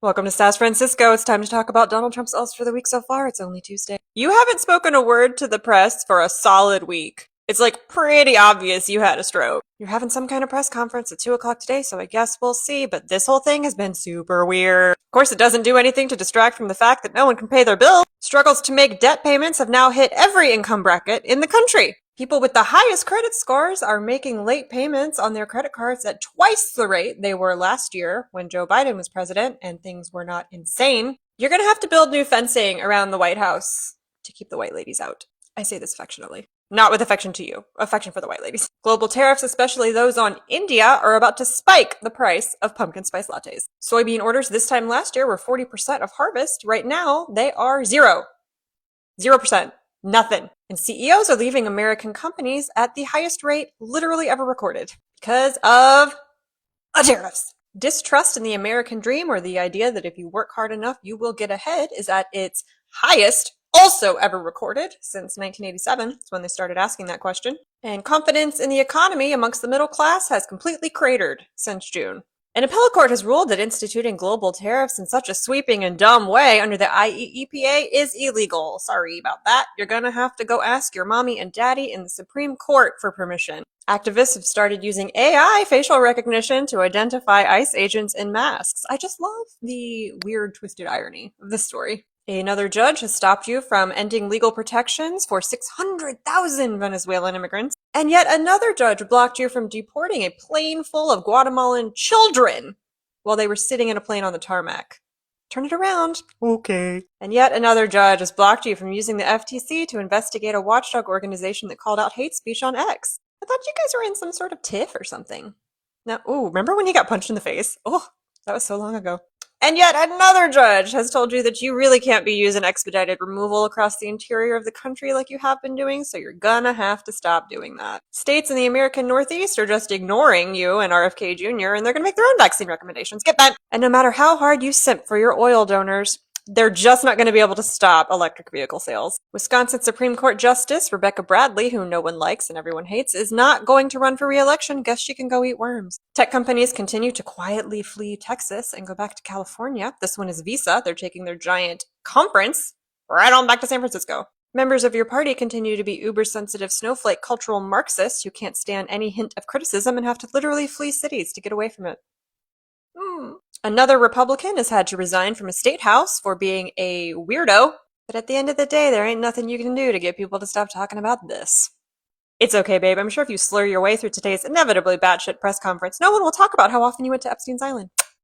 Welcome to Stas Francisco. It's time to talk about Donald Trump's else for the week so far. It's only Tuesday. You haven't spoken a word to the press for a solid week. It's like pretty obvious you had a stroke. You're having some kind of press conference at 2 o'clock today, so I guess we'll see, but this whole thing has been super weird. Of course, it doesn't do anything to distract from the fact that no one can pay their bill. Struggles to make debt payments have now hit every income bracket in the country. People with the highest credit scores are making late payments on their credit cards at twice the rate they were last year when Joe Biden was president and things were not insane. You're going to have to build new fencing around the White House to keep the white ladies out. I say this affectionately. Not with affection to you. Affection for the white ladies. Global tariffs, especially those on India, are about to spike the price of pumpkin spice lattes. Soybean orders this time last year were 40% of harvest. Right now, they are 0%. Nothing. And CEOs are leaving American companies at the highest rate literally ever recorded because of the tariffs. Distrust in the American dream, or the idea that if you work hard enough, you will get ahead, is at its highest also ever recorded since 1987. That's when they started asking that question. And confidence in the economy amongst the middle class has completely cratered since June. An appellate court has ruled that instituting global tariffs in such a sweeping and dumb way under the IEEPA is illegal. Sorry about that. You're gonna have to go ask your mommy and daddy in the Supreme Court for permission. Activists have started using AI facial recognition to identify ICE agents in masks. I just love the weird, twisted irony of this story. Another judge has stopped you from ending legal protections for 600,000 Venezuelan immigrants. And yet another judge blocked you from deporting a plane full of Guatemalan children while they were sitting in a plane on the tarmac. Turn it around. Okay. And yet another judge has blocked you from using the FTC to investigate a watchdog organization that called out hate speech on X. I thought you guys were in some sort of tiff or something. Now, remember when he got punched in the face? Oh, that was so long ago. And yet another judge has told you that you really can't be using expedited removal across the interior of the country like you have been doing, so you're gonna have to stop doing that. States in the American Northeast are just ignoring you and RFK Jr., and they're gonna make their own vaccine recommendations. Get bent! And no matter how hard you simp for your oil donors, they're just not going to be able to stop electric vehicle sales. Wisconsin Supreme Court Justice Rebecca Bradley, who no one likes and everyone hates, is not going to run for re-election. Guess she can go eat worms. Tech companies continue to quietly flee Texas and go back to California. This one is Visa. They're taking their giant conference right on back to San Francisco. Members of your party continue to be uber-sensitive snowflake cultural Marxists who can't stand any hint of criticism and have to literally flee cities to get away from it. Another Republican has had to resign from a state house for being a weirdo, but at the end of the day, there ain't nothing you can do to get people to stop talking about this. It's okay, babe. I'm sure if you slur your way through today's inevitably batshit press conference, no one will talk about how often you went to Epstein's Island.